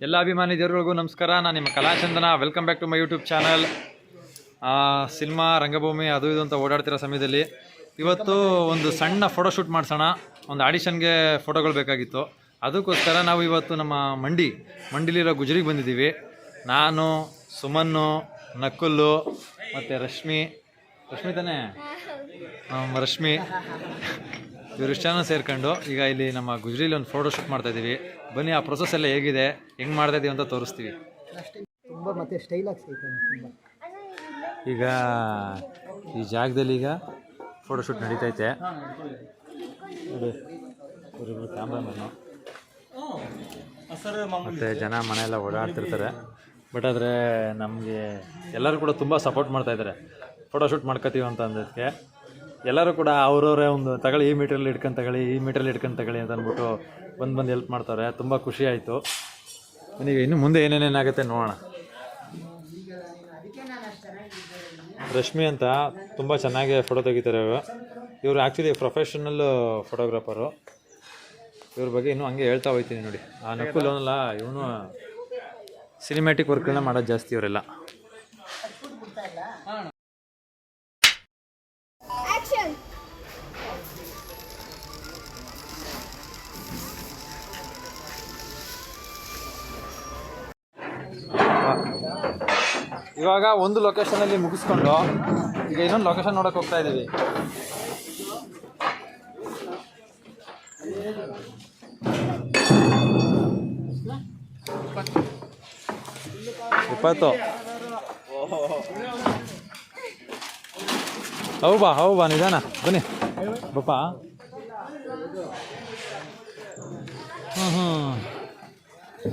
ಎಲ್ಲ ಅಭಿಮಾನಿ ದೇವರುಗಳಿಗೂ ನಮಸ್ಕಾರ. ನಾನು ನಿಮ್ಮ Kalachandana. Welcome back to my YouTube channel. Cinema, ರಂಗಭೂಮಿ ಅದು ಇದು ಅಂತ ಓಡಾಡ್ತಿರೋ ಸಮಯದಲ್ಲಿ ಇವತ್ತು ಒಂದು ಸಣ್ಣ ಫೋಟೋಶೂಟ್ ಮಾಡಿಸೋಣ. ಒಂದು ಆಡಿಷನ್ಗೆ ಫೋಟೋಗಳು ಬೇಕಾಗಿತ್ತು. ಅದಕ್ಕೋಸ್ಕರ ನಾವು ಇವತ್ತು ನಮ್ಮ ಮಂಡಿಲಿರೋ ಗುಜರಿಗೆ ಬಂದಿದ್ದೀವಿ. ನಾನು, ಸುಮನ್ನು, ನಕುಲ್ಲು ಮತ್ತು ರಶ್ಮಿ ತಾನೇ, ರಶ್ಮಿ ಇವರಿಷ್ಟು ಜನ ಸೇರ್ಕೊಂಡು ಈಗ ಇಲ್ಲಿ ನಮ್ಮ ಗುಜರಿಲಿ ಒಂದು ಫೋಟೋಶೂಟ್ ಮಾಡ್ತಾಯಿದ್ದೀವಿ. ಬನ್ನಿ ಆ ಪ್ರೊಸೆಸ್ ಎಲ್ಲ ಹೇಗಿದೆ, ಹೆಂಗೆ ಮಾಡ್ತಾಯಿದ್ದೀವಿ ಅಂತ ತೋರಿಸ್ತೀವಿ. ಈಗ ಈ ಜಾಗದಲ್ಲಿ ಈಗ ಫೋಟೋಶೂಟ್ ನಡೀತೈತೆ. ಕ್ಯಾಮ್ರಾಮನ್ನು ಮತ್ತು ಜನ ಮನೆಯೆಲ್ಲ ಓಡಾಡ್ತಿರ್ತಾರೆ. ಬಟ್ ಆದರೆ ನಮಗೆ ಎಲ್ಲರೂ ಕೂಡ ತುಂಬ ಸಪೋರ್ಟ್ ಮಾಡ್ತಾಯಿದ್ದಾರೆ. ಫೋಟೋಶೂಟ್ ಮಾಡ್ಕೋತೀವಿ ಅಂತ ಅಂದಕ್ಕೆ ಎಲ್ಲರೂ ಕೂಡ ಅವರವರೇ ಒಂದು ತಗೊಳ್ಳಿ, ಈ ಮೀಟ್ರಲ್ಲಿ ಇಟ್ಕೊಂಡು ತಗೊಳ್ಳಿ, ಈ ಮೀಟ್ರಲ್ಲಿ ಇಟ್ಕೊಂಡು ತಗೊಳ್ಳಿ ಅಂತ ಅಂದ್ಬಿಟ್ಟು ಬಂದು ಹೆಲ್ಪ್ ಮಾಡ್ತಾರೆ. ತುಂಬ ಖುಷಿ ಆಯಿತು. ಈಗ ಇನ್ನು ಮುಂದೆ ಏನೇನೇನಾಗುತ್ತೆ ನೋಡೋಣ. ರಶ್ಮಿ ಅಂತ ತುಂಬ ಚೆನ್ನಾಗಿ ಫೋಟೋ ತೆಗಿತಾರೆ ಇವರು. Actually professional photographer. ಇವ್ರ ಬಗ್ಗೆ ಇನ್ನೂ ಹಂಗೆ ಹೇಳ್ತಾ ಹೋಗ್ತೀನಿ ನೋಡಿ. ಆ ನಕುಲ್ ಅವನಲ್ಲ, ಇವನು ಸಿನಿಮ್ಯಾಟಿಕ್ ವರ್ಕ್ಗಳನ್ನ ಮಾಡೋದು ಜಾಸ್ತಿ ಇವರೆಲ್ಲ. ಇವಾಗ ಒಂದು ಲೊಕೇಶನಲ್ಲಿ ಮುಗಿಸ್ಕೊಂಡು ಈಗ ಇನ್ನೊಂದು ಲೊಕೇಶನ್ ನೋಡಕ್ಕೆ ಹೋಗ್ತಾ ಇದ್ದೀವಿ. ಇಪ್ಪತ್ತು ಹೌ ಬಾ ನಿಧಾನ ಬನ್ನಿ ಬಪ್ಪ.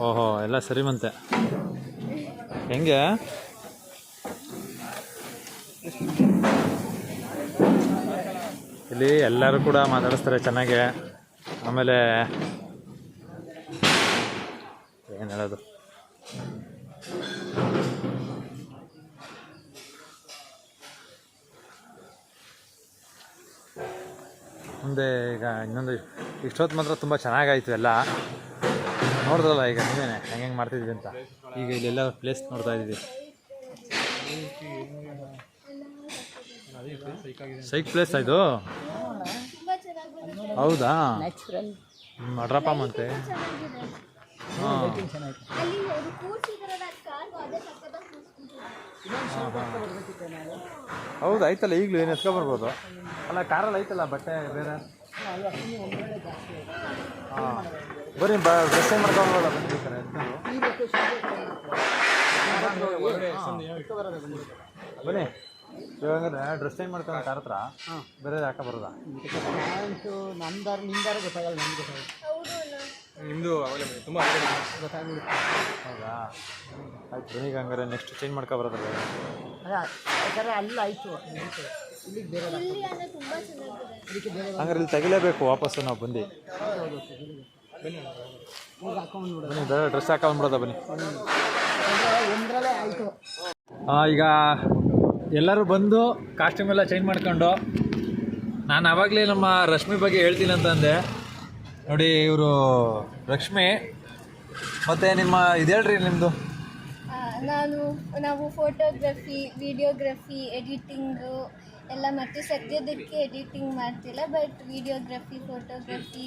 ಓಹೋ ಎಲ್ಲ ಸರಿ ಬಂತೆ. ಹೆಂಗೆ ಇಲ್ಲಿ ಎಲ್ಲರೂ ಕೂಡ ಮಾತಾಡಿಸ್ತಾರೆ ಚೆನ್ನಾಗೆ. ಆಮೇಲೆ ಏನು ಹೇಳೋದು, ಮುಂದೆ ಈಗ ಇನ್ನೊಂದು ಇಷ್ಟೊತ್ತು ಮಾತ್ರ ತುಂಬ ಚೆನ್ನಾಗಾಯಿತು ಎಲ್ಲ. ನೋಡಿದ್ರಲ್ಲ ಈಗ ನೀವೇನೆ ಹೆಂಗೆ ಮಾಡ್ತಿದ್ವಿ ಅಂತ. ಈಗ ಇಲ್ಲೆಲ್ಲ ಪ್ಲೇಸ್ ನೋಡ್ತಾ ಇದ್ದೀವಿ. ಸೈಕ್ ಪ್ಲೇಸ್ ಆಯಿತು. ಹೌದಾ, ಅಡ್ರಪ್ಪ ಮತ್ತೆ. ಹೌದು ಆಯ್ತಲ್ಲ, ಈಗಲೂ ಏನು ಎತ್ಕೊಬರ್ಬೋದು ಅಲ್ಲ. ಕಾರಲ್ಲಿ ಐತಲ್ಲ ಬಟ್ಟೆ ಬೇರೆ. ಹಾಂ ಬರೀ ಡ್ರೆಸ್ ಮಾಡ್ಕೊಬೋದಲ್ಲ. ಬನ್ನಿ ಇವಾಗ ಡ್ರೆಸ್ ಚೇಂಜ್ ಮಾಡ್ಕೊಂಡು ಕಾರ್ ಹತ್ರ ಬೇರೆ ಹಾಕ ಬರೋದಾ? ನಿಮ್ಮದು ತುಂಬ ಹೌದಾ? ಆಯ್ತು ಬನ್ನಿ. ಈಗ ಹಂಗಾರೆ ನೆಕ್ಸ್ಟ್ ಚೇಂಜ್ ಮಾಡ್ಕೊ ಬರೋದಲ್ಲ. ಅಲ್ಲ ಆಯಿತು, ಹಂಗಾರೆ ಇಲ್ಲಿ ತೆಗಿಲೇಬೇಕು ವಾಪಸ್ಸು ನಾವು ಬಂದು. ಬನ್ನಿ ಬೇರೆ ಡ್ರೆಸ್ ಹಾಕೊಂಡ್ಬಿಡೋದ ಬನ್ನಿ. ಈಗ ಎಲ್ಲರೂ ಬಂದು ಕಾಸ್ಟ್ಯೂಮ್ ಎಲ್ಲ ಚೇಂಜ್ ಮಾಡ್ಕೊಂಡು, ನಾನು ಆವಾಗಲೇ ನಮ್ಮ ರಶ್ಮಿ ಬಗ್ಗೆ ಹೇಳ್ತೀನಿ ಅಂತಂದೆ ನೋಡಿ. ಇವರು ರಶ್ಮಿ ಮತ್ತು ನಿಮ್ಮ ಇದು ಹೇಳ್ರಿ ನಿಮ್ಮದು. ನಾವು ಫೋಟೋಗ್ರಫಿ, ವಿಡಿಯೋಗ್ರಫಿ, ಎಡಿಟಿಂಗು ಎಲ್ಲ ಮಾಡ್ತೀವಿ. ಸದ್ಯದಕ್ಕೆ ಎಡಿಟಿಂಗ್ ಮಾಡ್ತಿಲ್ಲ, but videography, photography,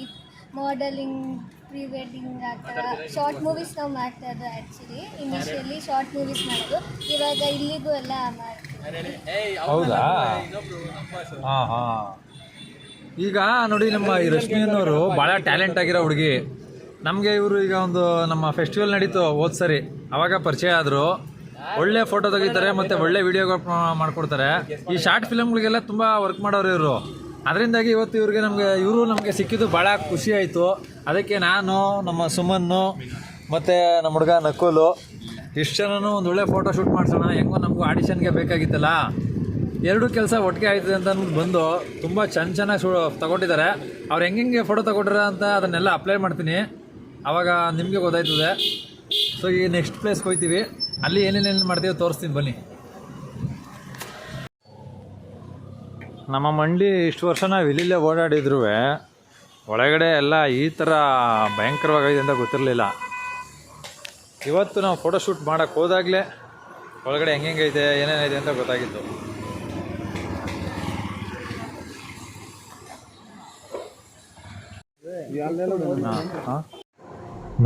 modelling, pre wedding ಆ ಥರ ಶಾರ್ಟ್ ಮೂವೀಸ್ ನಾವು ಮಾಡ್ತಾ ಇದ್ದೋ. ಆ್ಯಕ್ಚುಲಿ ಇನಿಷಿಯಲಿ ಶಾರ್ಟ್ ಮೂವೀಸ್ ಮಾಡೋದು, ಇವಾಗ ಇಲ್ಲಿಗೂ ಎಲ್ಲ ಮಾಡ್ತೀವಿ. ಹೌದಾ? ಹಾಂ ಹಾಂ. ಈಗ ನೋಡಿ ನಮ್ಮ ಈ ರಶ್ಮಿ ಅನ್ನೋರು ಭಾಳ ಟ್ಯಾಲೆಂಟ್ ಆಗಿರೋ ಹುಡುಗಿ. ನಮಗೆ ಇವರು ಈಗ ಒಂದು ನಮ್ಮ ಫೆಸ್ಟಿವಲ್ ನಡೀತು ಹೋದ್ ಸರಿ, ಆವಾಗ ಪರಿಚಯ ಆದರು. ಒಳ್ಳೆ ಫೋಟೋ ತೆಗಿತಾರೆ ಮತ್ತು ಒಳ್ಳೆ ವೀಡಿಯೋಗಳು ಮಾಡಿಕೊಡ್ತಾರೆ. ಈ ಶಾರ್ಟ್ ಫಿಲಮ್ಗಳಿಗೆಲ್ಲ ತುಂಬ ವರ್ಕ್ ಮಾಡೋರು ಇವರು. ಅದರಿಂದಾಗಿ ಇವತ್ತು ಇವರು ನಮಗೆ ಸಿಕ್ಕಿದ್ದು ಭಾಳ ಖುಷಿ ಆಯಿತು. ಅದಕ್ಕೆ ನಾನು, ನಮ್ಮ ಸುಮನ್ನು ಮತ್ತು ನಮ್ಮ ಹುಡುಗ ನಕುಲು ಇಷ್ಟು ಜನನು ಒಂದು ಒಳ್ಳೆ ಫೋಟೋ ಶೂಟ್ ಮಾಡಿಸೋಣ. ಹೆಂಗೋ ನಮಗೂ ಆಡಿಷನ್ಗೆ ಬೇಕಾಗಿತ್ತಲ್ಲ, ಎರಡೂ ಕೆಲಸ ಒಟ್ಟಿಗೆ ಆಯ್ತದೆ ಅಂತ ಅಂದ್ಬಿಟ್ಟು ಬಂದು ತುಂಬ ಚೆನ್ನಾಗಿ ತಗೊಂಡಿದ್ದಾರೆ. ಅವ್ರು ಹೆಂಗೆ ಫೋಟೋ ತಗೊಂಡ್ರ ಅಂತ ಅದನ್ನೆಲ್ಲ ಅಪ್ಲೈ ಮಾಡ್ತೀನಿ, ಆವಾಗ ನಿಮಗೆ ಗೊತ್ತಾಯ್ತದೆ. ಸೊ ಈಗ ನೆಕ್ಸ್ಟ್ ಪ್ಲೇಸ್ಗೆ ಹೋಗ್ತೀವಿ, ಅಲ್ಲಿ ಏನೇನೇನು ಮಾಡ್ತೀವಿ ತೋರಿಸ್ತೀನಿ ಬನ್ನಿ. ನಮ್ಮ ಮಂಡಿ ಇಷ್ಟು ವರ್ಷ ನಾವು ಇಲ್ಲಿಲ್ಲೇ ಓಡಾಡಿದ್ರು ಒಳಗಡೆ ಎಲ್ಲ ಈ ಥರ ಭಯಂಕರವಾಗಿದೆ ಅಂತ ಗೊತ್ತಿರಲಿಲ್ಲ. ಇವತ್ತು ನಾವು ಫೋಟೋಶೂಟ್ ಮಾಡೋಕ್ಕೆ ಹೋದಾಗಲೇ ಒಳಗಡೆ ಹೆಂಗೈತೆ ಏನೇನೈತೆ ಅಂತ ಗೊತ್ತಾಗಿತ್ತು.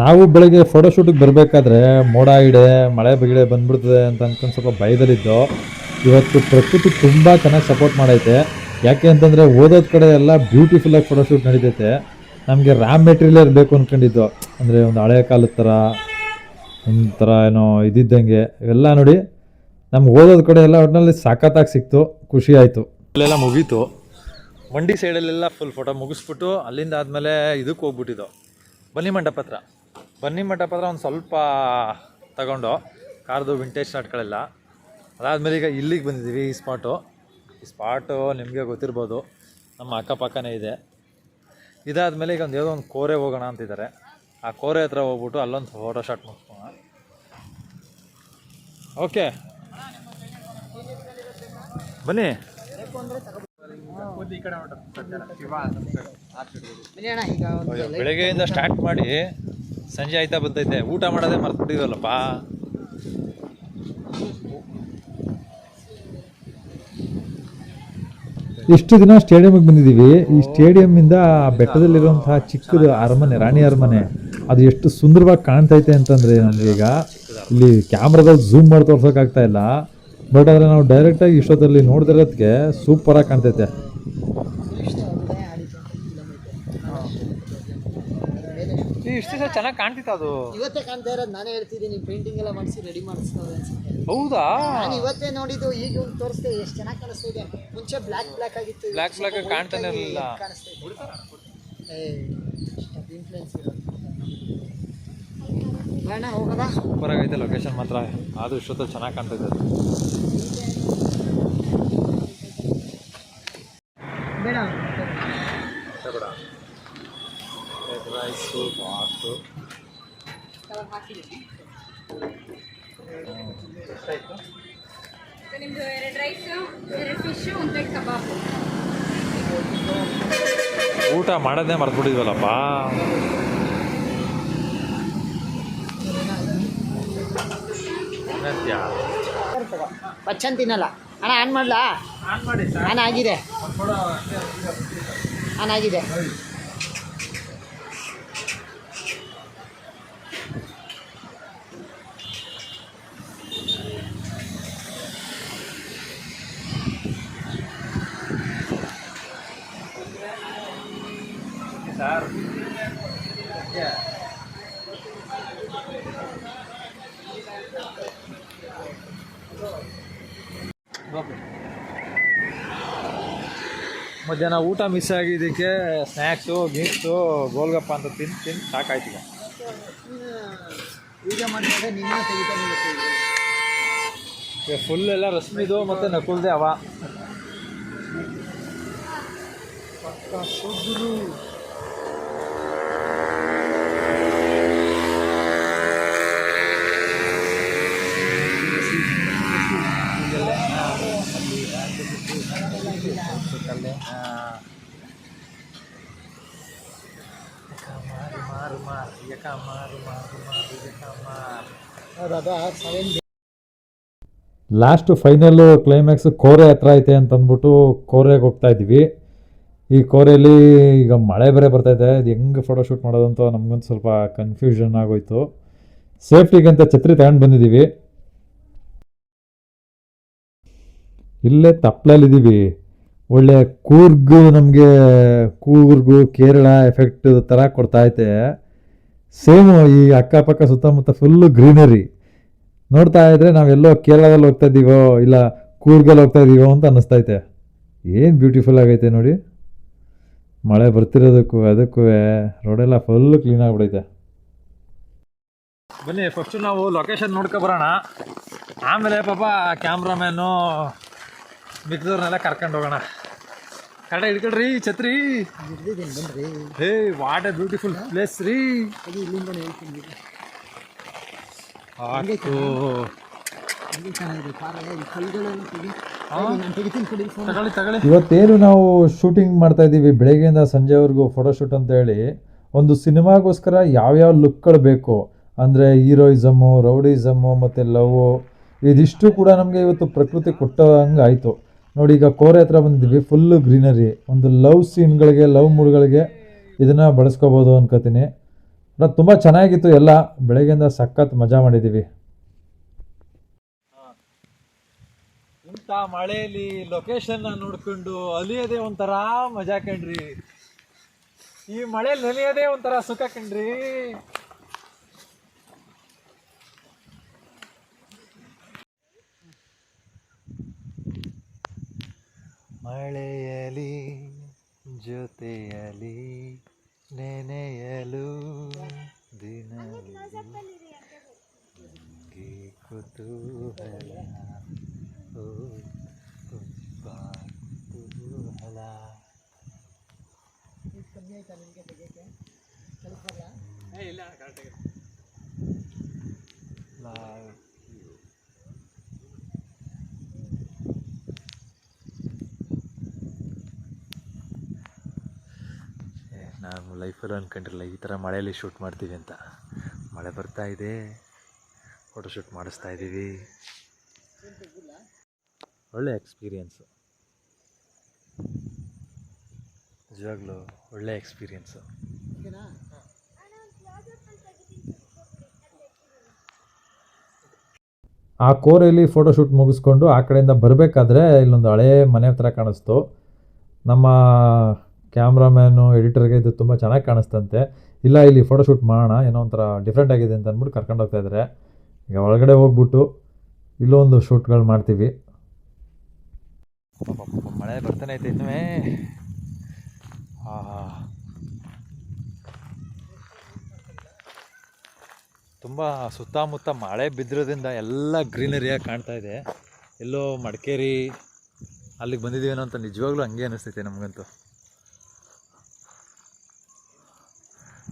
ನಾವು ಬೆಳಗ್ಗೆ ಫೋಟೋಶೂಟಿಗೆ ಬರಬೇಕಾದ್ರೆ ಮೋಡ ಇದೆ, ಮಳೆ ಬಿಗಿಡೆ ಬಂದ್ಬಿಡ್ತದೆ ಅಂತ ಅಂದ್ಕೊಂಡು ಸ್ವಲ್ಪ ಭಯದಲ್ಲಿದ್ದು. ಇವತ್ತು ಪ್ರಕೃತಿ ತುಂಬ ಚೆನ್ನಾಗಿ ಸಪೋರ್ಟ್ ಮಾಡೈತೆ. ಯಾಕೆ ಅಂತಂದರೆ ಓದೋದ ಕಡೆ ಎಲ್ಲ ಬ್ಯೂಟಿಫುಲ್ಲಾಗಿ ಫೋಟೋಶೂಟ್ ನಡೀತೈತೆ. ನಮಗೆ ರಾ ಮೆಟೀರಿಯಲ್ ಬೇಕು ಅಂದ್ಕೊಂಡಿದ್ದು, ಅಂದರೆ ಒಂದು ಹಳೆಯ ಕಾಲದ ಥರ ಒಂಥರ ಏನೋ ಇದ್ದಿದ್ದಂಗೆ ಇವೆಲ್ಲ ನೋಡಿ ನಮ್ಗೆ ಓದೋದ ಕಡೆ ಎಲ್ಲ ಒಟ್ಟಿನಲ್ಲಿ ಸಖತ್ತಾಗಿ ಸಿಕ್ತು, ಖುಷಿ ಆಯಿತು. ಅಲ್ಲೆಲ್ಲ ಮುಗೀತು. ಮಂಡಿ ಸೈಡಲ್ಲೆಲ್ಲ ಫುಲ್ ಫೋಟೋ ಮುಗಿಸ್ಬಿಟ್ಟು ಅಲ್ಲಿಂದ ಆದಮೇಲೆ ಇದಕ್ಕೆ ಹೋಗ್ಬಿಟ್ಟಿದ್ದು ಬನ್ನಿ ಮಂಟಪ ಹತ್ರ ಒಂದು ಸ್ವಲ್ಪ ತಗೊಂಡು ಕಾರ್ದು ವಿಂಟೇಜ್ ಶಾಟ್ಗಳೆಲ್ಲ. ಅದಾದಮೇಲೆ ಈಗ ಇಲ್ಲಿಗೆ ಬಂದಿದ್ದೀವಿ. ಈ ಸ್ಪಾಟು ನಿಮಗೆ ಗೊತ್ತಿರ್ಬೋದು, ನಮ್ಮ ಅಕ್ಕಪಕ್ಕನೇ ಇದೆ. ಇದಾದಮೇಲೆ ಈಗ ಒಂದು ಯಾವುದೋ ಒಂದು ಕೋರೆ ಹೋಗೋಣ ಅಂತಿದ್ದಾರೆ. ಆ ಕೋರೆ ಹತ್ರ ಹೋಗ್ಬಿಟ್ಟು ಅಲ್ಲೊಂದು ಫೋಟೋ ಶಾಟ್ ಮುಗಿಸ್ಕೋಣ. ಓಕೆ ಬನ್ನಿ. ಬೆಳಗ್ಗೆಯಿಂದ ಸ್ಟಾರ್ಟ್ ಮಾಡಿ ಸಂಜೆ ಆಯ್ತಾ ಬಂತೈತೆ. ಊಟ ಮಾಡೋದೇ ಮರ್ತ್ಬಿಟ್ಟಿದ್ವಲ್ಲಪ್ಪ. ಇಷ್ಟು ದಿನ ಸ್ಟೇಡಿಯಂಗೆ ಬಂದಿದ್ದೀವಿ. ಈ ಸ್ಟೇಡಿಯಂಮಿಂದ ಬೆಟ್ಟದಲ್ಲಿರುವಂತಹ ಚಿಕ್ಕದು ಅರಮನೆ, ರಾಣಿ ಅರಮನೆ, ಅದು ಎಷ್ಟು ಸುಂದರವಾಗಿ ಕಾಣ್ತೈತೆ ಅಂತಂದರೆ ನಮಗೆ ಈಗ ಇಲ್ಲಿ ಕ್ಯಾಮ್ರಾದಲ್ಲಿ ಝೂಮ್ ಮಾಡಿ ತೋರ್ಸೋಕ್ಕಾಗ್ತಾ ಇಲ್ಲ. ಬಟ್ ಆದರೆ ನಾವು ಡೈರೆಕ್ಟಾಗಿ ಇಷ್ಟೊತ್ತಲ್ಲಿ ನೋಡ್ದಿರೋದಕ್ಕೆ ಸೂಪರಾಗಿ ಕಾಣ್ತೈತೆ. ಇಷ್ಟು ದಿವಸ ಚೆನ್ನಾಗಿ ಕಾಣ್ತಿತ್ತು. ಅದು ಇವತ್ತೇ ಕಾಣ್ತಾ ಇರೋದು. ನಾನೇ ಹೇಳ್ತಿದ್ದೀನಿ, ಪೇಂಟಿಂಗ್ ಎಲ್ಲ ಮಾಡಿಸಿ ರೆಡಿ ಮಾಡಿಸ್ತಾರೆ ಅನ್ಸುತ್ತೆ. ಹೌದಾ? ನಾನು ಇವತ್ತೇ ನೋಡಿದ್ದು. ಈಗ ತೋರಿಸ್ತೆ ಎಷ್ಟು ಚೆನ್ನಾಗಿ ಕಾಣಿಸ್ತಾ ಇದೆ. ಮುಂಚೆ ಬ್ಲ್ಯಾಕ್ ಆಗಿತ್ತು, ಬ್ಲ್ಯಾಕ್ ಕಾಣ್ತಾನೆ ಇರಲಿಲ್ಲ. ಇನ್ಫ್ಲುಯೆನ್ಸ್ ಇರೋದು. ಬೇಡ ಹೋಗೋದಾ? ಸೂಪರ್ ಆಗೈತೆ ಲೊಕೇಶನ್ ಮಾತ್ರ. ಅದು ಇಷ್ಟೊತ್ತಲ್ಲಿ ಚೆನ್ನಾಗಿ ಕಾಣ್ತೈತೆ. ಅದು ಬೇಡ ಬೇಡ. ಎಗ್ ರೈಸು, ಬಾತು. ನಿಮ್ಮದು 2 ರೈಸು, 2 ಫಿಶ್ಶು, 1 ಪ್ಲೇಟ್ ಕಬಾಬು. ಊಟ ಮಾಡೋದೇ ಮರ್ತ್ಬಿಟ್ಟಿದ್ವಲ್ಲಪ್ಪ. ಬಚ್ಚನ್ ತಿನ್ನಲ್ಲ ಅಣ್ಣ. ಆನ್ ಮಾಡ್ಲಾ? ಆನ್ ಆಗಿದೆ, ಆನ್ ಆಗಿದೆ. ಸರ್ ಮಧ್ಯಾಹ್ನ ಊಟ ಮಿಸ್ ಆಗಿದ್ದಕ್ಕೆ ಸ್ನ್ಯಾಕ್ಸು, ಗೀಕ್ಸು, ಗೋಲ್ಗಪ್ಪ ಅಂತ ತಿಂದು ಸಾಕಾಯ್ತು. ಈಗ ಮಾಡಿದ್ರೆ ನಿನ್ನ ತೆಗಿತಾನೆ ಫುಲ್ ಎಲ್ಲ ರಶ್ಮಿದು ಮತ್ತು ನಕುಲ್ದೆ ಅವ. ಲಾಸ್ಟ್ ಫೈನಲ್ ಕ್ಲೈಮ್ಯಾಕ್ಸ್ ಕೋರೆ ಹತ್ರ ಐತೆ ಅಂತಂದ್ಬಿಟ್ಟು ಕೋರೆಗೆ ಹೋಗ್ತಾ ಇದ್ದೀವಿ. ಈ ಕೋರೆಯಲ್ಲಿ ಈಗ ಮಳೆ ಬೇರೆ ಬರ್ತೈತೆ. ಇದು ಹೆಂಗೆ ಫೋಟೋಶೂಟ್ ಮಾಡೋದಂತ ನಮಗೊಂದು ಸ್ವಲ್ಪ ಕನ್ಫ್ಯೂಷನ್ ಆಗೋಯ್ತು. ಸೇಫ್ಟಿಗಂತ ಛತ್ರಿ ತಗೊಂಡು ಬಂದಿದ್ದೀವಿ. ಇಲ್ಲೇ ತಪ್ಪಲಲ್ಲಿದ್ದೀವಿ. ಒಳ್ಳೆ ಕೂರ್ಗು ಕೇರಳ ಎಫೆಕ್ಟ್ ಥರ ಕೊಡ್ತಾೈತೆ. ಸೇಮು ಈ ಅಕ್ಕಪಕ್ಕ ಸುತ್ತಮುತ್ತ ಫುಲ್ಲು ಗ್ರೀನರಿ. ನೋಡ್ತಾ ಇದ್ರೆ ನಾವೆಲ್ಲೋ ಕೇರಳದಲ್ಲಿ ಹೋಗ್ತಾ ಇದ್ದೀವೋ ಇಲ್ಲ ಕೂರ್ಗಲ್ಲಿ ಹೋಗ್ತಾ ಇದ್ದೀವೋ ಅಂತ ಅನ್ನಿಸ್ತೈತೆ. ಏನು ಬ್ಯೂಟಿಫುಲ್ ಆಗೈತೆ ನೋಡಿ. ಮಳೆ ಬರ್ತಿರೋದಕ್ಕೂ ಅದಕ್ಕೂ ರೋಡೆಲ್ಲ ಫುಲ್ಲು ಕ್ಲೀನ್ ಆಗಿಬಿಡೈತೆ. ಬನ್ನಿ ಫಸ್ಟು ನಾವು ಲೊಕೇಶನ್ ನೋಡ್ಕೊಬರೋಣ. ಆಮೇಲೆ ಪಾಪ ಕ್ಯಾಮ್ರಾಮ್ಯಾನು ಮಿಕ್ದವ್ರನ್ನೆಲ್ಲ ಕರ್ಕೊಂಡು ಹೋಗೋಣ. ಕಡೆ ಹಿಡ್ಕೊಳ್ರಿ ಛತ್ರಿ. ಬನ್ರಿ. Hey what a beautiful place ರೀ. ಇಲ್ಲಿಂದ ಹೇಳ್ತೀನಿ. ಇವತ್ತೇನು ನಾವು ಶೂಟಿಂಗ್ ಮಾಡ್ತಾ ಇದ್ದೀವಿ ಬೆಳಗ್ಗೆಯಿಂದ ಸಂಜೆವರೆಗೂ ಫೋಟೋಶೂಟ್ ಅಂತ ಹೇಳಿ ಒಂದು ಸಿನಿಮಾಗೋಸ್ಕರ ಯಾವ್ಯಾವ ಲುಕ್ಗಳು ಬೇಕು ಅಂದರೆ ಹೀರೋಯಿಸಮ್ಮು, ರೌಡಿಸಮ್ಮು ಮತ್ತು ಲವ್ವು ಇದಿಷ್ಟು ಕೂಡ ನಮಗೆ ಇವತ್ತು ಪ್ರಕೃತಿ ಕೊಟ್ಟಂಗೆ ಆಯಿತು. ನೋಡಿ, ಈಗ ಕೋರೆ ಹತ್ರ ಬಂದಿದ್ದೀವಿ, ಫುಲ್ಲು ಗ್ರೀನರಿ. ಒಂದು ಲವ್ ಸೀನ್ಗಳಿಗೆ, ಲವ್ ಮೂಡ್ಗಳಿಗೆ ಇದನ್ನು ಬಳಸ್ಕೋಬೋದು ಅನ್ಕೋತೀನಿ. ಬಟ್ ತುಂಬ ಚೆನ್ನಾಗಿತ್ತು ಎಲ್ಲ. ಬೆಳಗ್ಗೆಯಿಂದ ಸಖತ್ ಮಜಾ ಮಾಡಿದ್ದೀವಿ. ಇಂಥ ಮಳೆಯಲ್ಲಿ ಲೊಕೇಶನ್ನ ನೋಡ್ಕೊಂಡು ಅಲಿಯೋದೇ ಒಂಥರ ಮಜಾ ಕಣ್ರಿ. ಈ ಮಳೆಯಲ್ಲಿ ನೆನೆಯೋದೇ ಒಂಥರ ಸುಖ ಕಣ್ರಿ. ಮಳೆಯಲಿ ಜೊತೆಯಲಿ ನೆನೆಯಲು ದಿನವೂ ಕುತೂಹಲ, ಓ ತುಂಬ ಕುತೂಹಲ. ಕಮ್ಮಿ ಆಯ್ತಾ ನಿಮಗೆ ತೆಗೆಯಕ್ಕೆ? ಸ್ವಲ್ಪ ಬರಲ್ಲ? ಇಲ್ಲ, ಕರೆಕ್ಟಾಗಿ ನಾನು ಲೈಫಲ್ಲಿ ಅಂದ್ಕೊಂಡಿರಲಿಲ್ಲ ಈ ಥರ ಮಳೆಯಲ್ಲಿ ಶೂಟ್ ಮಾಡ್ತೀವಿ ಅಂತ. ಮಳೆ ಬರ್ತಾ ಇದೆ, ಫೋಟೋಶೂಟ್ ಮಾಡಿಸ್ತಾ ಇದ್ದೀವಿ. ಒಳ್ಳೆ ಎಕ್ಸ್ಪೀರಿಯೆನ್ಸು, ನಿಜವಾಗ್ಲೂ ಒಳ್ಳೆ ಎಕ್ಸ್ಪೀರಿಯೆನ್ಸು. ಓಕೆನಾ? ಆ ಕೋರೆಯಲ್ಲಿ ಫೋಟೋಶೂಟ್ ಮುಗಿಸ್ಕೊಂಡು ಆ ಕಡೆಯಿಂದ ಬರಬೇಕಾದ್ರೆ ಇಲ್ಲೊಂದು ಹಳೇ ಮನೆ ಹತ್ರ ಕಾಣಿಸ್ತು. ನಮ್ಮ ಕ್ಯಾಮ್ರಾಮ್ಯಾನು, ಎಡಿಟರ್ಗೆ ಇದು ತುಂಬ ಚೆನ್ನಾಗಿ ಕಾಣಿಸ್ತಂತೆ. ಇಲ್ಲ, ಇಲ್ಲಿ ಫೋಟೋಶೂಟ್ ಮಾಡೋಣ, ಏನೋ ಒಂಥರ ಡಿಫ್ರೆಂಟ್ ಆಗಿದೆ ಅಂತ ಅಂದ್ಬಿಟ್ಟು ಕರ್ಕೊಂಡು ಹೋಗ್ತಾ ಇದ್ದಾರೆ. ಈಗ ಒಳಗಡೆ ಹೋಗ್ಬಿಟ್ಟು ಇಲ್ಲೊಂದು ಶೂಟ್ಗಳು ಮಾಡ್ತೀವಿ. ಮಳೆ ಬರ್ತಾನೆ ಐತೆ ಇನ್ನೂ. ತುಂಬ ಸುತ್ತಮುತ್ತ ಮಳೆ ಬಿದ್ದಿರೋದ್ರಿಂದ ಎಲ್ಲ ಗ್ರೀನರಿಯಾಗಿ ಕಾಣ್ತಾ ಇದೆ. ಎಲ್ಲೋ ಮಡಿಕೇರಿ ಅಲ್ಲಿಗೆ ಬಂದಿದ್ದೀವೇನೋ ಅಂತ ನಿಜವಾಗ್ಲೂ ಹಂಗೆ ಅನ್ನಿಸ್ತೈತೆ ನಮಗಂತೂ.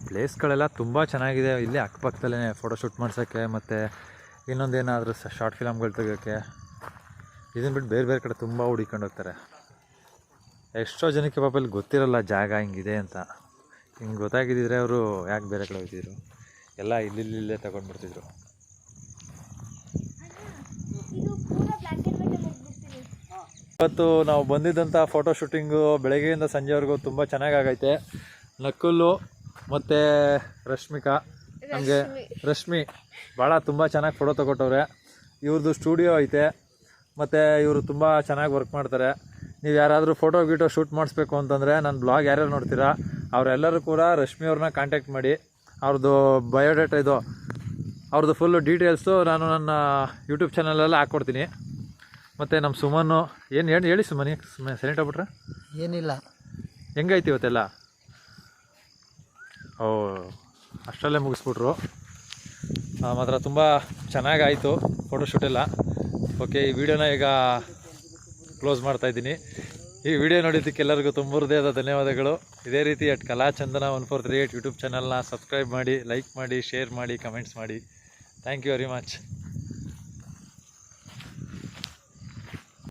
ಪ್ಲೇಸ್ಗಳೆಲ್ಲ ತುಂಬ ಚೆನ್ನಾಗಿದೆ. ಇಲ್ಲೇ ಅಕ್ಕಪಕ್ಕದಲ್ಲೇ ಫೋಟೋಶೂಟ್ ಮಾಡ್ಸೋಕ್ಕೆ, ಮತ್ತು ಇನ್ನೊಂದೇನಾದರೂ ಶಾರ್ಟ್ ಫಿಲಮ್ಗಳು ತೆಗೋಕ್ಕೆ. ಇದನ್ನು ಬಿಟ್ಟು ಬೇರೆ ಬೇರೆ ಕಡೆ ತುಂಬ ಹುಡುಕೊಂಡು ಹೋಗ್ತಾರೆ. ಎಷ್ಟೋ ಜನಕ್ಕೆ ಪಾಪ ಇಲ್ಲಿ ಗೊತ್ತಿರಲ್ಲ ಜಾಗ ಹಿಂಗಿದೆ ಅಂತ. ಹಿಂಗೆ ಗೊತ್ತಾಗಿದ್ದಿದ್ರೆ ಅವರು ಯಾಕೆ ಬೇರೆ ಕಡೆ ಹೋಗ್ತಿದ್ರು, ಎಲ್ಲ ಇಲ್ಲೇ ತಗೊಂಡ್ಬಿಡ್ತಿದ್ರು. ಇವತ್ತು ನಾವು ಬಂದಿದ್ದಂಥ ಫೋಟೋ ಶೂಟಿಂಗು ಬೆಳಗ್ಗೆಯಿಂದ ಸಂಜೆವರೆಗೂ ತುಂಬ ಚೆನ್ನಾಗಾಗೈತೆ. ನಕುಲು ಮತ್ತು ರಶ್ಮಿ ಭಾಳ ತುಂಬ ಚೆನ್ನಾಗಿ ಫೋಟೋ ತಗೊಟ್ಟವ್ರೆ. ಇವ್ರದ್ದು ಸ್ಟುಡಿಯೋ ಐತೆ, ಮತ್ತು ಇವರು ತುಂಬ ಚೆನ್ನಾಗಿ ವರ್ಕ್ ಮಾಡ್ತಾರೆ. ನೀವು ಯಾರಾದರೂ ಫೋಟೋ ಶೂಟ್ ಮಾಡಿಸ್ಬೇಕು ಅಂತಂದರೆ ನನ್ನ ಬ್ಲಾಗ್ ಯಾರ್ಯಾರು ನೋಡ್ತೀರಾ ಅವರೆಲ್ಲರೂ ಕೂಡ ರಶ್ಮಿ ಅವ್ರನ್ನ ಕಾಂಟ್ಯಾಕ್ಟ್ ಮಾಡಿ. ಅವ್ರದ್ದು ಬಯೋಡೇಟಾ ಇದು, ಅವ್ರದ್ದು ಫುಲ್ಲು ಡೀಟೇಲ್ಸು ನಾನು ನನ್ನ ಯೂಟ್ಯೂಬ್ ಚಾನಲಲ್ಲಿ ಹಾಕ್ಕೊಡ್ತೀನಿ. ಮತ್ತು ನಮ್ಮ ಸುಮನ್ನು ಹೇಳಿ ಸುಮನಿ ಸೆಲೆಕ್ಟ್ ಆಗ್ಬಿಟ್ರೆ ಏನಿಲ್ಲ, ಹೆಂಗೈತಿ ಇವತ್ತೆಲ್ಲ? ಓ, ಅಷ್ಟರಲ್ಲೇ ಮುಗಿಸ್ಬಿಟ್ರು. ಮಾತ್ರ ತುಂಬ ಚೆನ್ನಾಗಾಯಿತು ಫೋಟೋಶೂಟೆಲ್ಲ. ಓಕೆ, ಈ ವಿಡಿಯೋನ ಈಗ ಕ್ಲೋಸ್ ಮಾಡ್ತಾಯಿದ್ದೀನಿ. ಈ ವಿಡಿಯೋ ನೋಡಿದ್ದಕ್ಕೆ ಎಲ್ಲರಿಗೂ ತುಂಬ ಹೃದಯದ ಧನ್ಯವಾದಗಳು. ಇದೇ ರೀತಿ ಕಲಾಚಂದನ 1438 ಯೂಟ್ಯೂಬ್ ಚಾನಲ್ನ ಸಬ್ಸ್ಕ್ರೈಬ್ ಮಾಡಿ, ಲೈಕ್ ಮಾಡಿ, ಶೇರ್ ಮಾಡಿ, ಕಮೆಂಟ್ಸ್ ಮಾಡಿ. Thank you very much.